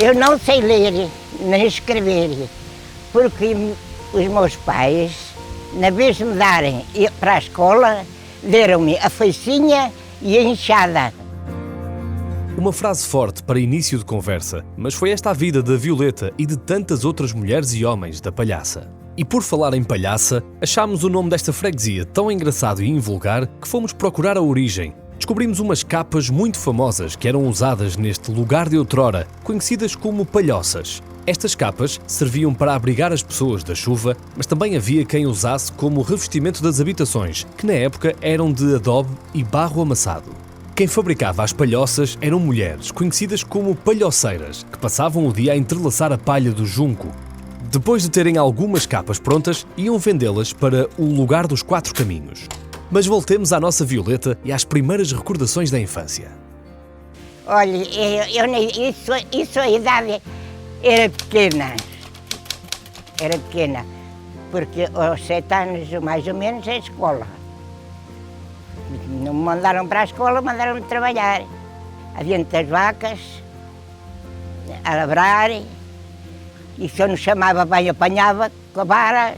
Eu não sei ler nem escrever, porque os meus pais, na vez de me darem para a escola, deram-me a foicinha e a enxada. Uma frase forte para início de conversa, mas foi esta a vida da Violeta e de tantas outras mulheres e homens da Palhaça. E por falar em Palhaça, achámos o nome desta freguesia tão engraçado e invulgar que fomos procurar a origem. Descobrimos umas capas muito famosas que eram usadas neste lugar de outrora, conhecidas como palhoças. Estas capas serviam para abrigar as pessoas da chuva, mas também havia quem usasse como revestimento das habitações, que na época eram de adobe e barro amassado. Quem fabricava as palhoças eram mulheres, conhecidas como palhoceiras, que passavam o dia a entrelaçar a palha do junco. Depois de terem algumas capas prontas, iam vendê-las para o lugar dos 4 caminhos. Mas voltemos à nossa Violeta e às primeiras recordações da infância. Olha, isso a idade era pequena. Era pequena, porque aos 7 anos, mais ou menos, é escola. Não me mandaram para a escola, mandaram-me trabalhar. Adiante das vacas, a labrar, e se eu não chamava bem, apanhava com a vara.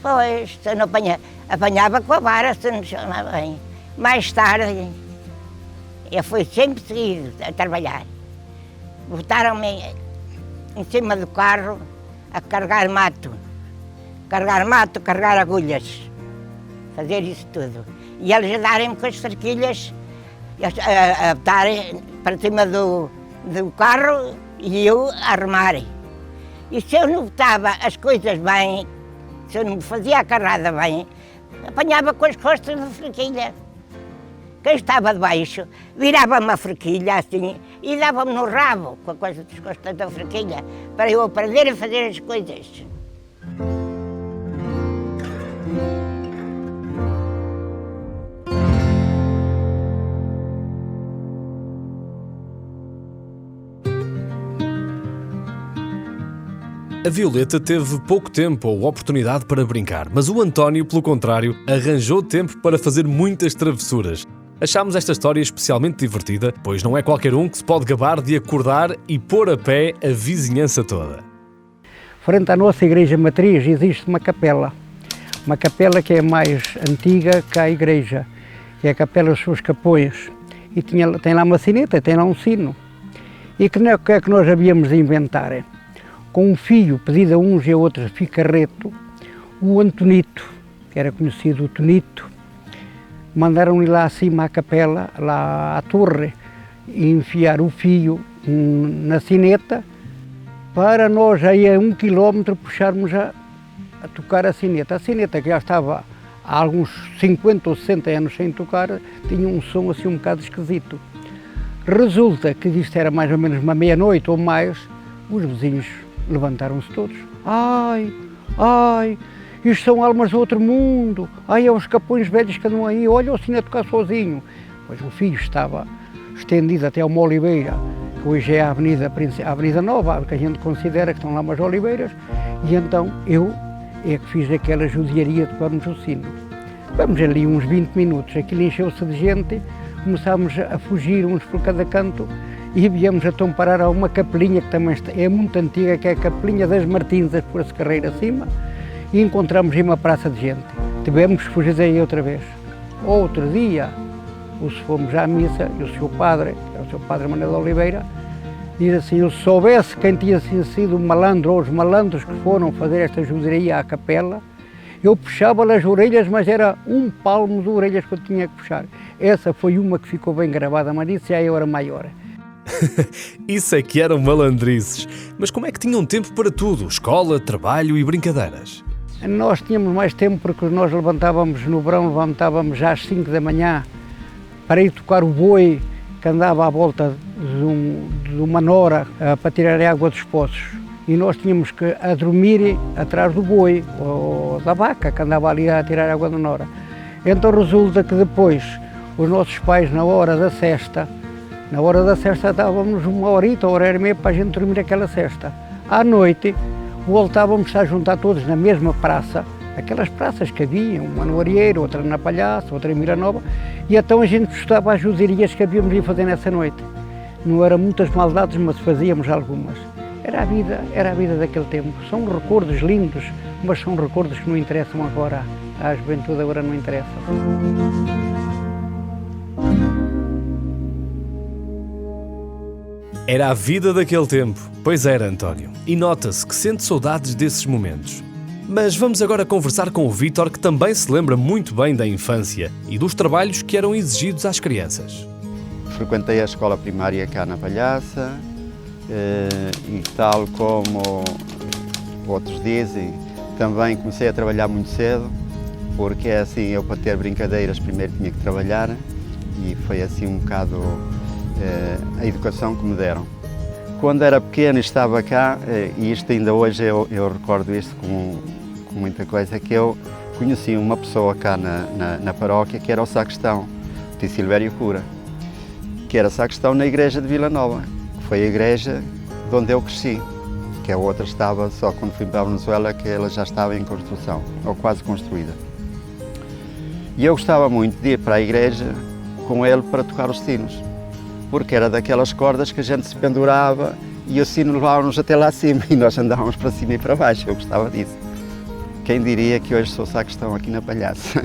Pois, se eu não apanhava com a vara, se não chamava bem. Mais tarde, eu fui sempre seguido a trabalhar. Botaram-me em cima do carro a carregar mato, carregar agulhas, fazer isso tudo. E eles a darem-me com as cerquilhas, a botarem para cima do carro e eu a armar. E se eu não botava as coisas bem, se eu não fazia a carrada bem, apanhava com as costas da forquilha. Quem estava debaixo virava-me a forquilha assim e dava-me no rabo com a coisa das costas da forquilha para eu aprender a fazer as coisas. A Violeta teve pouco tempo ou oportunidade para brincar, mas o António, pelo contrário, arranjou tempo para fazer muitas travessuras. Achámos esta história especialmente divertida, pois não é qualquer um que se pode gabar de acordar e pôr a pé a vizinhança toda. Frente à nossa igreja matriz existe uma capela que é mais antiga que a igreja, que é a capela dos seus capões, e tem lá uma sineta, tem lá um sino. E que é que nós havíamos de inventar? Com um fio pedido a uns e a outros fio carreto, o Antonito, que era conhecido o Tonito, mandaram-lhe lá acima à capela, lá à torre, e enfiar o fio na sineta, para nós aí a 1 quilómetro puxarmos a tocar a sineta. A sineta, que já estava há alguns 50 ou 60 anos sem tocar, tinha um som assim um bocado esquisito. Resulta que isto era mais ou menos uma meia-noite ou mais, os vizinhos levantaram-se todos. Ai, isto são almas do outro mundo. Ai, é os capões velhos que andam aí, olha o sino a tocar sozinho. Pois o fio estava estendido até uma oliveira, que hoje é a Avenida Nova, que a gente considera que estão lá umas oliveiras, e então eu é que fiz aquela judiaria de tocarmos o sino. Vamos ali uns 20 minutos, aquilo encheu-se de gente, começámos a fugir uns por cada canto, e viemos então parar a uma capelinha que também é muito antiga, que é a Capelinha das Martinzas, por esse carreiro acima, e encontramos aí uma praça de gente. Tivemos que fugir daí outra vez. Outro dia, fomos à missa, e o seu padre, que é o seu padre Manuel de Oliveira, diz assim: eu soubesse quem tinha sido o malandro, ou os malandros que foram fazer esta judiaria à capela, eu puxava-lhe as orelhas, mas era um palmo de orelhas que eu tinha que puxar. Essa foi uma que ficou bem gravada, mas isso já eu era maior. Isso é que eram malandrices. Mas como é que tinham tempo para tudo? Escola, trabalho e brincadeiras? Nós tínhamos mais tempo porque nós levantávamos no verão, levantávamos já às 5 da manhã para ir tocar o boi que andava à volta de uma nora para tirar a água dos poços. E nós tínhamos que a dormir atrás do boi ou da vaca que andava ali a tirar a água da nora. Então resulta que depois os nossos pais, na hora da cesta dávamos uma horita, uma hora e meia para a gente dormir aquela cesta. À noite voltávamos a juntar todos na mesma praça, aquelas praças que havia, uma no Arieiro, outra na Palhaça, outra em Miranova, e então a gente estudava as juderias que havíamos de fazer nessa noite. Não eram muitas maldades, mas fazíamos algumas. Era a vida daquele tempo. São recordos lindos, mas são recordos que não interessam agora. À juventude agora não interessa. Era a vida daquele tempo. Pois era, António. E nota-se que sente saudades desses momentos. Mas vamos agora conversar com o Vítor, que também se lembra muito bem da infância e dos trabalhos que eram exigidos às crianças. Frequentei a escola primária cá na Palhaça e, tal como outros dizem, também comecei a trabalhar muito cedo, porque é assim, eu para ter brincadeiras primeiro tinha que trabalhar e foi assim um bocado a educação que me deram. Quando era pequeno e estava cá, e isto ainda hoje eu recordo isto com muita coisa, que eu conheci uma pessoa cá na paróquia que era o sacristão, o tio Silvério Cura, que era sacristão na igreja de Vila Nova, que foi a igreja de onde eu cresci, que a outra estava só quando fui para a Venezuela, que ela já estava em construção, ou quase construída. E eu gostava muito de ir para a igreja com ele para tocar os sinos, porque era daquelas cordas que a gente se pendurava e o sino levava-nos até lá acima e nós andávamos para cima e para baixo, eu gostava disso. Quem diria que hoje sou sacristão aqui na Palhaça?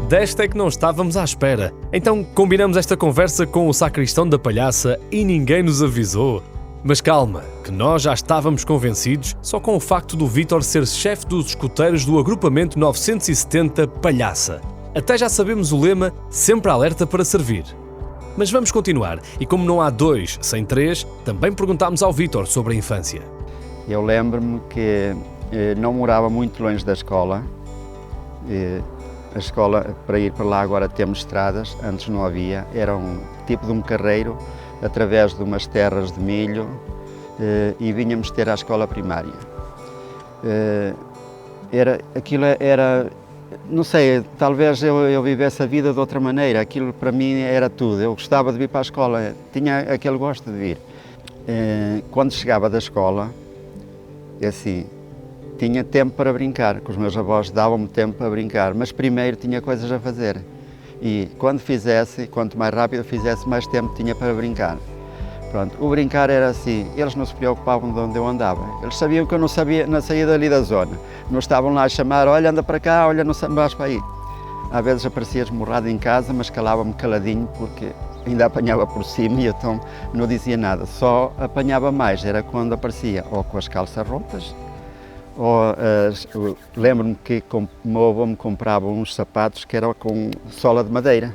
Desta é que não estávamos à espera. Então combinamos esta conversa com o sacristão da Palhaça e ninguém nos avisou. Mas calma, que nós já estávamos convencidos só com o facto do Vítor ser chefe dos escuteiros do agrupamento 970 Palhaça. Até já sabemos o lema, sempre alerta para servir. Mas vamos continuar, e como não há dois sem três, também perguntámos ao Vítor sobre a infância. Eu lembro-me que não morava muito longe da escola. A escola, para ir para lá agora temos estradas, antes não havia, era um tipo de um carreiro através de umas terras de milho e vínhamos ter a escola primária. Aquilo era, não sei, talvez eu vivesse a vida de outra maneira, aquilo para mim era tudo, eu gostava de vir para a escola, tinha aquele gosto de vir. Quando chegava da escola, assim, tinha tempo para brincar, que os meus avós davam-me tempo para brincar, mas primeiro tinha coisas a fazer. E quando fizesse, quanto mais rápido fizesse, mais tempo tinha para brincar. Pronto, o brincar era assim, eles não se preocupavam de onde eu andava. Eles sabiam que eu não saía dali da zona. Não estavam lá a chamar, olha, anda para cá, olha, não vais para aí. Às vezes aparecia esmurrado em casa, mas calava-me caladinho, porque ainda apanhava por cima e então não dizia nada. Só apanhava mais, era quando aparecia, ou com as calças rotas, lembro-me que o meu avô me comprava uns sapatos que eram com sola de madeira.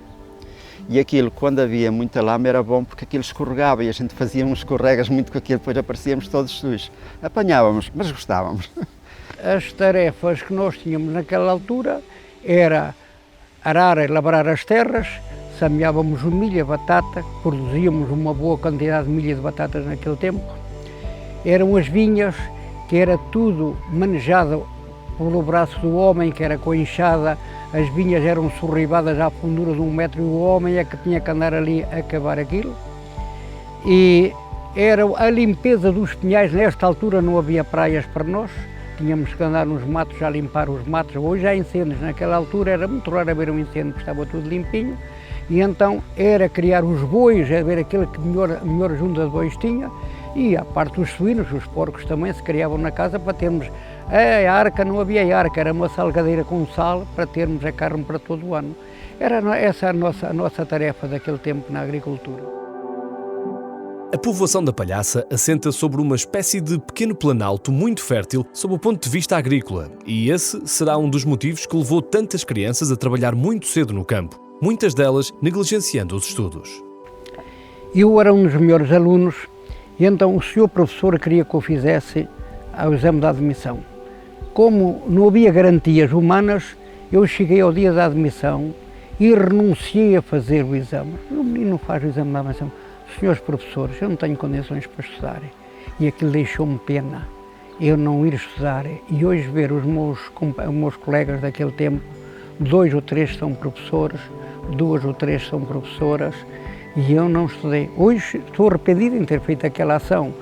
E aquilo, quando havia muita lama, era bom porque aquilo escorregava e a gente fazia uns escorregas muito com aquilo, depois aparecíamos todos sujos. Apanhávamos, mas gostávamos. As tarefas que nós tínhamos naquela altura era arar e labrar as terras, semeávamos o milho, a batata, produzíamos uma boa quantidade de milho e de batatas naquele tempo. Eram as vinhas, que era tudo manejado pelo braço do homem, que era com a enxada, as vinhas eram sorribadas à fundura de 1 metro e o homem é que tinha que andar ali a cavar aquilo. E era a limpeza dos pinhais, nesta altura não havia praias para nós, tínhamos que andar nos matos a limpar os matos. Hoje há incêndios, naquela altura era muito raro haver um incêndio, porque estava tudo limpinho, e então era criar os bois, a ver aquele que melhor junta de bois tinha, e a parte dos suínos, os porcos também se criavam na casa para termos a arca, não havia arca, era uma salgadeira com sal para termos a carne para todo o ano. Era essa a nossa tarefa daquele tempo na agricultura. A povoação da Palhaça assenta sobre uma espécie de pequeno planalto muito fértil sob o ponto de vista agrícola, e esse será um dos motivos que levou tantas crianças a trabalhar muito cedo no campo, muitas delas negligenciando os estudos. Eu era um dos melhores alunos e então o senhor professor queria que eu fizesse o exame de admissão. Como não havia garantias humanas, eu cheguei ao dia da admissão e renunciei a fazer o exame. O menino faz o exame de admissão. Senhores professores, eu não tenho condições para estudar. E aquilo deixou-me pena, eu não ir estudar. E hoje ver os meus colegas daquele tempo, 2 ou 3 são professores, 2 ou 3 são professoras, e eu não estudei. Hoje estou arrependido em ter feito aquela ação,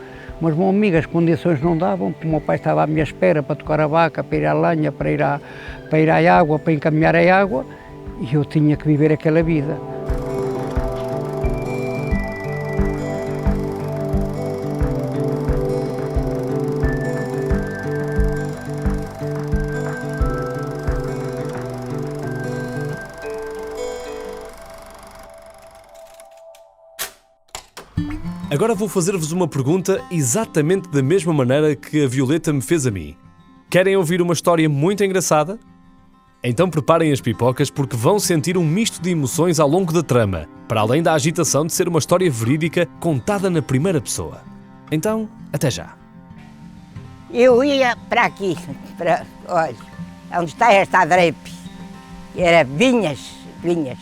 mas, meu amigo, as condições não davam, porque o meu pai estava à minha espera para tocar a vaca, para ir à lenha, para ir à água, para encaminhar a água, e eu tinha que viver aquela vida. Agora vou fazer-vos uma pergunta exatamente da mesma maneira que a Violeta me fez a mim. Querem ouvir uma história muito engraçada? Então preparem as pipocas porque vão sentir um misto de emoções ao longo da trama, para além da agitação de ser uma história verídica contada na primeira pessoa. Então, até já. Eu ia para aqui, olha, onde está esta adrepe, era vinhas, e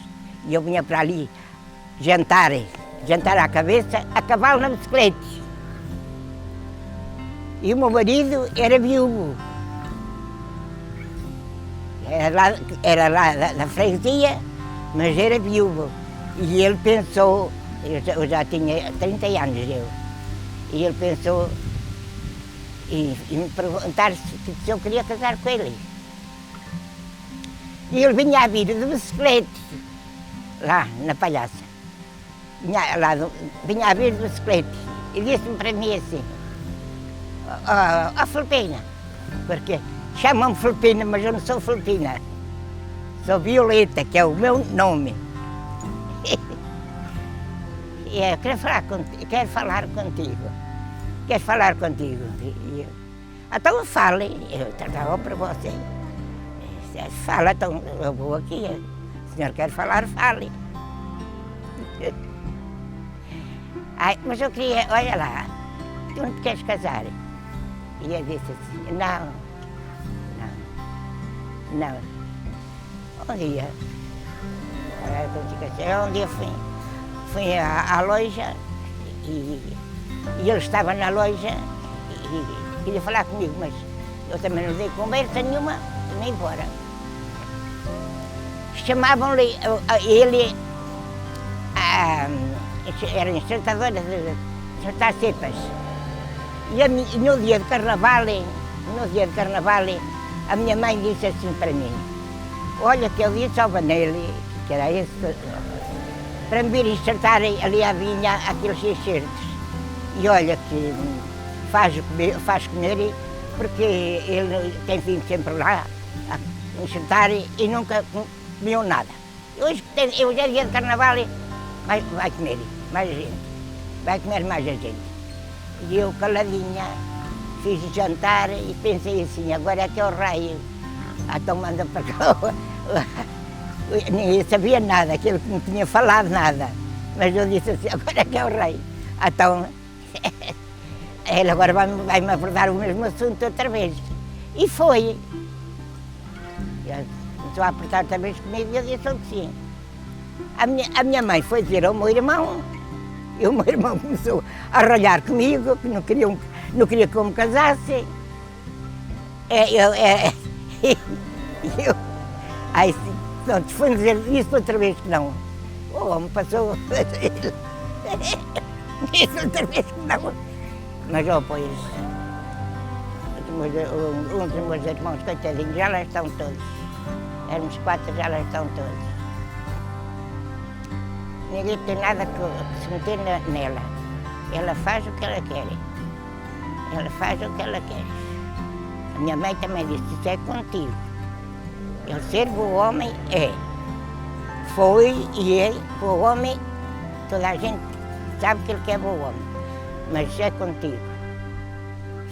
eu vinha para ali jantar à cabeça, a cavalo na bicicleta. E o meu marido era viúvo. Era lá da freguesia, mas era viúvo. E ele pensou, eu já tinha 30 anos, e ele pensou em me perguntar se eu queria casar com ele. E ele vinha a vir de bicicleta, lá na Palhaça. Vinha a vir de bicicleta e disse-me para mim assim: Filipina, porque chamam-me Filipina, mas eu não sou Filipina, sou Violeta, que é o meu nome. E eu quero falar contigo. Quero falar contigo. Então fale, eu estava para você. Fala, então eu vou aqui. O senhor quer falar, fale. Ai, mas eu queria, olha lá, tu não te queres casar? E eu disse assim, não. Um dia fui à loja e ele estava na loja e queria falar comigo, mas eu também não dei conversa nenhuma e me embora. Chamavam-lhe ele, era enxertadora de enxertar cepas. E no dia de carnaval, a minha mãe disse assim para mim: olha, que eu disse ao Vanelli, que era esse, para me vir enxertar ali à vinha aqueles enxertos. E olha que faz comer, porque ele tem vindo sempre lá a enxertar e nunca comeu nada. Hoje é dia de carnaval, vai comer mais gente, vai comer mais a gente. E eu caladinha, fiz jantar e pensei assim, agora é que é o rei. Então manda para cá. Ninguém sabia nada, aquele que não tinha falado nada. Mas eu disse assim, agora é que é o rei. Então, ele agora vai-me abordar o mesmo assunto outra vez. E foi. Ele começou a apertar outra vez comigo e eu disse que sim. A minha mãe foi dizer ao meu irmão, e o meu irmão começou a ralhar comigo, que não queria que eu me casasse. Aí pronto, foi dizer isso outra vez que não. O homem passou. Disse outra vez que não. Mas pois, um dos meus irmãos, coitadinhos, já lá estão todos. Éramos 4, já lá estão todos. Ninguém tem nada que se meter nela. Ela faz o que ela quer. Ela faz o que ela quer. A minha mãe também disse, isso é contigo. Ele ser bom homem foi e é bom homem. Toda a gente sabe que ele quer bom homem. Mas é contigo.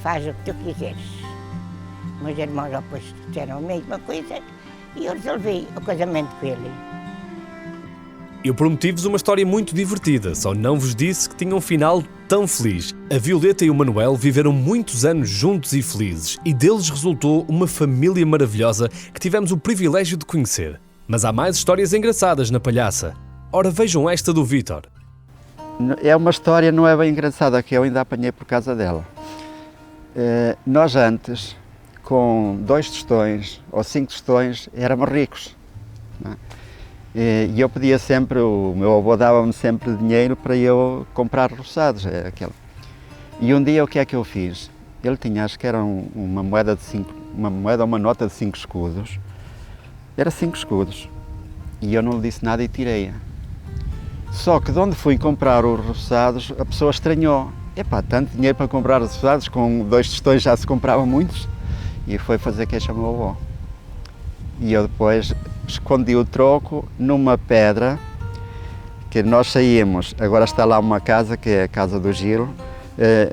Faz o que tu quiseres. Meus irmãos depois disseram a mesma coisa e eu resolvi o casamento com ele. Eu prometi-vos uma história muito divertida, só não vos disse que tinha um final tão feliz. A Violeta e o Manuel viveram muitos anos juntos e felizes e deles resultou uma família maravilhosa que tivemos o privilégio de conhecer. Mas há mais histórias engraçadas na Palhaça. Ora, vejam esta do Vítor. É uma história, não é bem engraçada, que eu ainda apanhei por causa dela. Nós antes, com 2 tostões ou 5 tostões, éramos ricos. Não é? E eu pedia sempre, o meu avô dava-me sempre dinheiro para eu comprar roçados. E um dia o que é que eu fiz? Ele tinha, acho que era uma moeda uma nota de 5 escudos. Era 5 escudos. E eu não lhe disse nada e tirei-a. Só que de onde fui comprar os roçados, a pessoa estranhou. Epá, tanto dinheiro para comprar os roçados, com 2 tostões já se compravam muitos. E foi fazer queixa ao meu avô. E eu depois escondi o troco numa pedra, que nós saímos, agora está lá uma casa, que é a casa do Giro,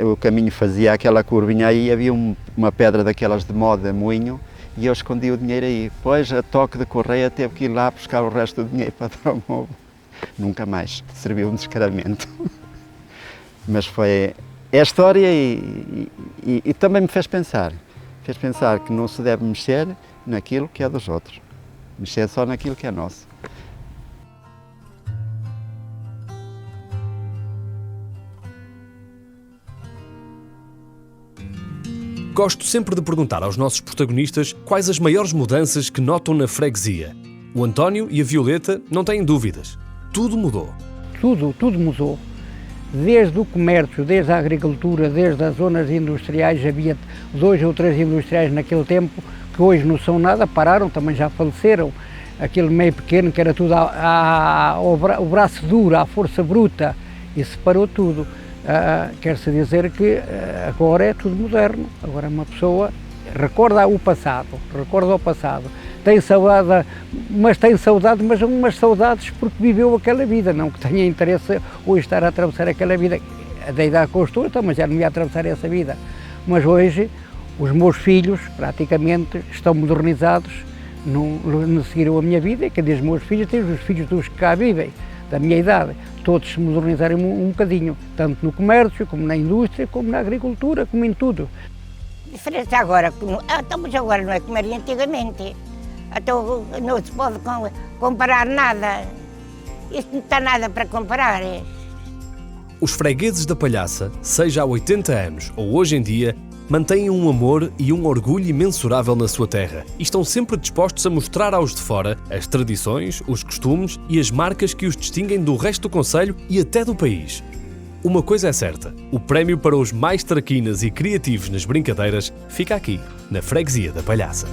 o caminho fazia aquela curvinha aí, havia uma pedra daquelas de moda, moinho, e eu escondi o dinheiro aí. Depois, a toque de correia, teve que ir lá buscar o resto do dinheiro para dar ao meu avô. Nunca mais, serviu um descaramento. Mas foi a história e também me fez pensar que não se deve mexer naquilo que é dos outros, mexer só naquilo que é nosso. Gosto sempre de perguntar aos nossos protagonistas quais as maiores mudanças que notam na freguesia. O António e a Violeta não têm dúvidas. Tudo mudou. Tudo mudou. Desde o comércio, desde a agricultura, desde as zonas industriais, havia 2 ou 3 industriais naquele tempo que hoje não são nada, pararam, também já faleceram. Aquele meio pequeno que era tudo o braço duro, à força bruta, e separou tudo. Quer-se dizer que agora é tudo moderno, agora uma pessoa recorda o passado, tem saudade, mas umas saudades porque viveu aquela vida, não que tenha interesse hoje estar a atravessar aquela vida. Da idade que eu estou, então, mas já não ia atravessar essa vida. Mas hoje, os meus filhos, praticamente, estão modernizados, não seguiram a minha vida, e cada vez os meus filhos têm os filhos dos que cá vivem, da minha idade, todos se modernizaram um bocadinho, tanto no comércio, como na indústria, como na agricultura, como em tudo. A diferença agora, mas agora não é como era antigamente. Então não se pode comparar nada. Isto não está nada para comparar. Os fregueses da Palhaça, seja há 80 anos ou hoje em dia, mantêm um amor e um orgulho imensurável na sua terra e estão sempre dispostos a mostrar aos de fora as tradições, os costumes e as marcas que os distinguem do resto do concelho e até do país. Uma coisa é certa, o prémio para os mais traquinas e criativos nas brincadeiras fica aqui, na freguesia da Palhaça.